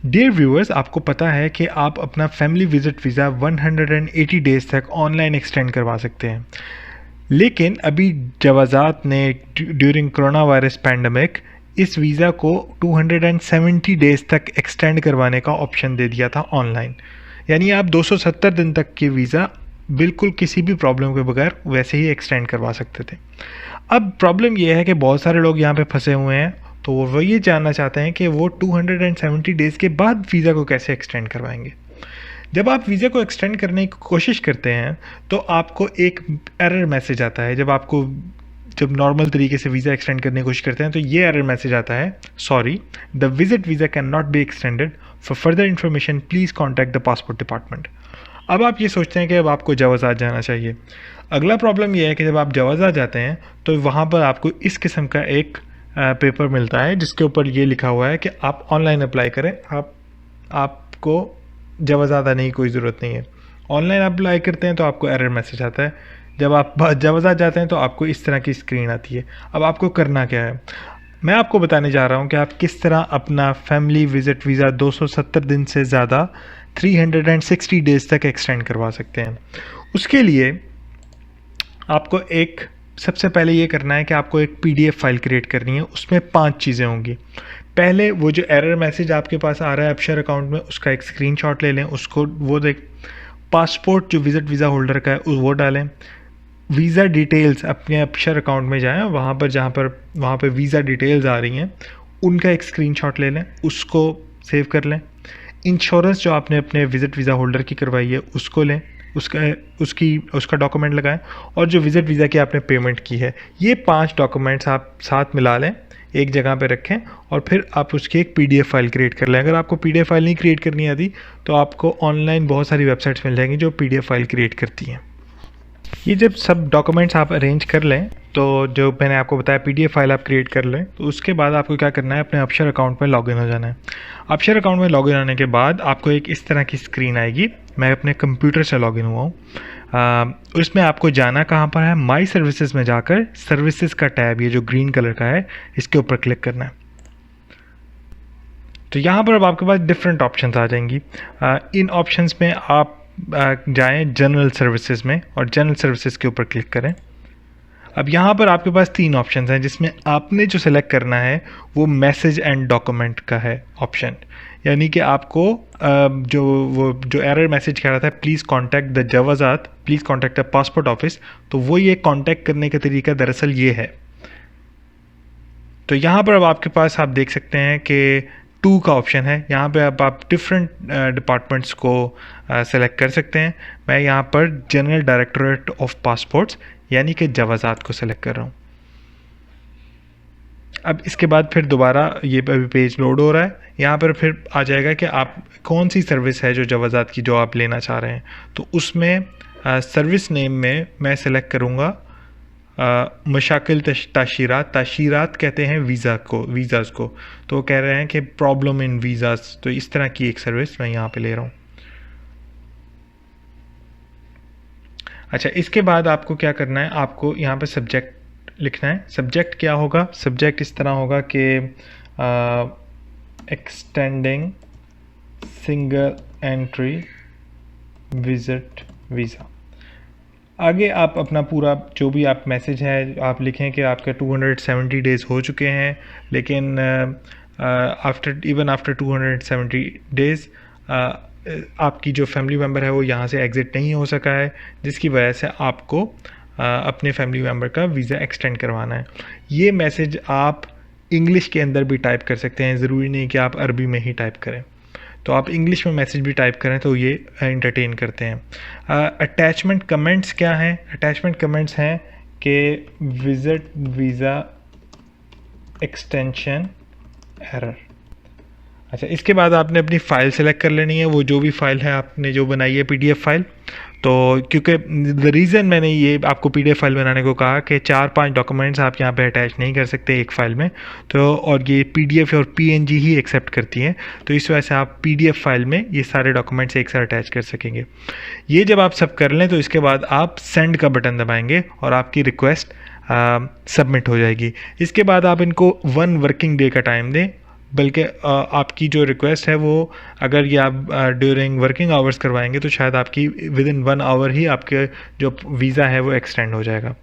Dear viewers, आपको पता है कि आप अपना फैमिली विजिट वीज़ा 180 डेज़ तक ऑनलाइन एक्सटेंड करवा सकते हैं। लेकिन अभी जवाज़ात ने ड्यूरिंग कोरोना वायरस पैंडमिक इस वीज़ा को 270 डेज़ तक एक्सटेंड करवाने का ऑप्शन दे दिया था ऑनलाइन। यानी आप 270 दिन तक की वीज़ा बिल्कुल किसी भी प्रॉब्लम के बगैर वैसे ही एक्सटेंड करवा सकते थे। अब प्रॉब्लम यह है कि बहुत सारे लोग यहाँ पे फंसे हुए हैं, तो वो ये जानना चाहते हैं कि वो 270 डेज़ के बाद वीज़ा को कैसे एक्सटेंड करवाएंगे। जब आप वीज़ा को एक्सटेंड करने की कोशिश करते हैं तो आपको एक एरर मैसेज आता है। जब नॉर्मल तरीके से वीज़ा एक्सटेंड करने की कोशिश करते हैं तो ये एरर मैसेज आता है, sorry, the visit visa can not be extended, for further information please contact the passport department. अब आप ये सोचते हैं कि अब आपको जवाज़ात जाना चाहिए। अगला प्रॉब्लम यह है कि जब आप जवाज़ात जाते हैं तो वहाँ पर आपको इस किस्म का एक पेपर मिलता है जिसके ऊपर ये लिखा हुआ है कि आप ऑनलाइन अप्लाई करें, आपको जवाज़ात आने की कोई ज़रूरत नहीं है। ऑनलाइन अप्लाई करते हैं तो आपको एरर मैसेज आता है। जब आप जवाज़ात जाते हैं तो आपको इस तरह की स्क्रीन आती है। अब आपको करना क्या है, मैं आपको बताने जा रहा हूँ कि आप किस तरह अपना फैमिली विजिट वीज़ा 270 दिन से ज़्यादा 360 डेज़ तक एक्सटेंड करवा सकते हैं। उसके लिए आपको सबसे पहले ये करना है कि आपको एक PDF फाइल क्रिएट करनी है। उसमें 5 चीज़ें होंगी। पहले वो जो एरर मैसेज आपके पास आ रहा है अपशर अकाउंट में, उसका एक स्क्रीनशॉट ले लें, उसको वो पासपोर्ट जो विजिट वीज़ा होल्डर का है वो डालें। वीज़ा डिटेल्स अपने अपशर अकाउंट में जाएं, वहाँ पर वीज़ा डिटेल्स आ रही हैं उनका एक स्क्रीनशॉट ले लें, उसको सेव कर लें। इंश्योरेंस जो आपने अपने विजिट वीज़ा होल्डर की करवाई है उसको लें, उसका डॉक्यूमेंट लगाएं, और जो विजिट वीज़ा की आपने पेमेंट की है, ये 5 डॉक्यूमेंट्स आप साथ मिला लें, एक जगह पे रखें, और फिर आप उसकी एक PDF फाइल क्रिएट कर लें। अगर आपको PDF फाइल नहीं क्रिएट करनी आती तो आपको ऑनलाइन बहुत सारी वेबसाइट्स मिल जाएंगी जो PDF फाइल क्रिएट करती हैं। ये जब सब डॉक्यूमेंट्स आप अरेंज कर लें, तो जो मैंने आपको बताया PDF फाइल आप क्रिएट कर लें, तो उसके बाद आपको क्या करना है, अपने अपशर अकाउंट में लॉगिन हो जाना है। अपशर अकाउंट में लॉगिन होने के बाद आपको एक इस तरह की स्क्रीन आएगी। मैं अपने कंप्यूटर से लॉगिन हुआ हूँ। उसमें आपको जाना कहाँ पर है, माई सर्विसेज में जाकर सर्विसेज का टैब, ये जो ग्रीन कलर का है, इसके ऊपर क्लिक करना है। तो यहाँ पर अब आपके पास डिफरेंट ऑप्शंस आ जाएंगी। इन ऑप्शंस में आप जाएं जनरल सर्विसेज में, और जनरल सर्विसेज के ऊपर क्लिक करें। अब यहाँ पर आपके पास 3 ऑप्शंस हैं, जिसमें आपने जो सेलेक्ट करना है वो मैसेज एंड डॉक्यूमेंट का है ऑप्शन। यानी कि आपको जो एरर मैसेज कह रहा था, प्लीज़ कॉन्टैक्ट द जवाज़ात, please contact the passport office, तो वो ये कॉन्टैक्ट करने का तरीका दरअसल ये है। तो यहाँ पर अब आपके पास आप देख सकते हैं कि 2 का ऑप्शन है। यहाँ पे अब आप डिफरेंट डिपार्टमेंट्स को सेलेक्ट कर सकते हैं। मैं यहाँ पर जनरल डायरेक्टोरेट ऑफ पासपोर्ट्स यानी कि जवाज़ात को सेलेक्ट कर रहा हूँ। अब इसके बाद फिर दोबारा ये अभी पेज लोड हो रहा है। यहाँ पर फिर आ जाएगा कि आप कौन सी सर्विस है जो जवाज़ात की जो आप लेना चाह रहे हैं। तो उसमें सर्विस नेम में मैं सेलेक्ट करूँगा मशाकिल ताशीरात कहते हैं वीज़ाज़ को। तो कह रहे हैं कि प्रॉब्लम इन वीज़ाज़, तो इस तरह की एक सर्विस मैं यहाँ पे ले रहा हूँ। अच्छा, इसके बाद आपको क्या करना है, आपको यहाँ पे सब्जेक्ट लिखना है। सब्जेक्ट क्या होगा, सब्जेक्ट इस तरह होगा कि extending single entry visit visa. आगे आप अपना पूरा जो भी आप मैसेज है आप लिखें कि आपके 270 डेज़ हो चुके हैं, लेकिन आफ्टर 270 डेज़ आपकी जो फैमिली मेम्बर है वो यहाँ से एग्ज़िट नहीं हो सका है, जिसकी वजह से आपको अपने फैमिली मेम्बर का वीज़ा एक्सटेंड करवाना है। ये मैसेज आप इंग्लिश के अंदर भी टाइप कर सकते हैं, ज़रूरी नहीं कि आप अरबी में ही टाइप करें। तो आप इंग्लिश में मैसेज भी टाइप करें तो ये एंटरटेन करते हैं। अटैचमेंट कमेंट्स क्या हैं, अटैचमेंट कमेंट्स हैं कि विजिट वीज़ा एक्सटेंशन एरर। अच्छा, इसके बाद आपने अपनी फ़ाइल सेलेक्ट कर लेनी है, वो जो भी फ़ाइल है आपने जो बनाई है PDF फाइल। तो क्योंकि द रीज़न मैंने ये आपको PDF फाइल बनाने को कहा कि 4-5 डॉक्यूमेंट्स आप यहाँ पे अटैच नहीं कर सकते एक फ़ाइल में, तो और ये PDF और PNG ही एक्सेप्ट करती हैं, तो इस वजह से आप PDF फाइल में ये सारे डॉक्यूमेंट्स एक साथ अटैच कर सकेंगे। ये जब आप सब कर लें तो इसके बाद आप सेंड का बटन दबाएंगे और आपकी रिक्वेस्ट सबमिट हो जाएगी। इसके बाद आप इनको 1 वर्किंग डे का टाइम दें, बल्कि आपकी जो रिक्वेस्ट है वो अगर ये आप ड्यूरिंग वर्किंग आवर्स करवाएंगे तो शायद आपकी विद इन 1 आवर ही आपके जो वीज़ा है वो एक्सटेंड हो जाएगा।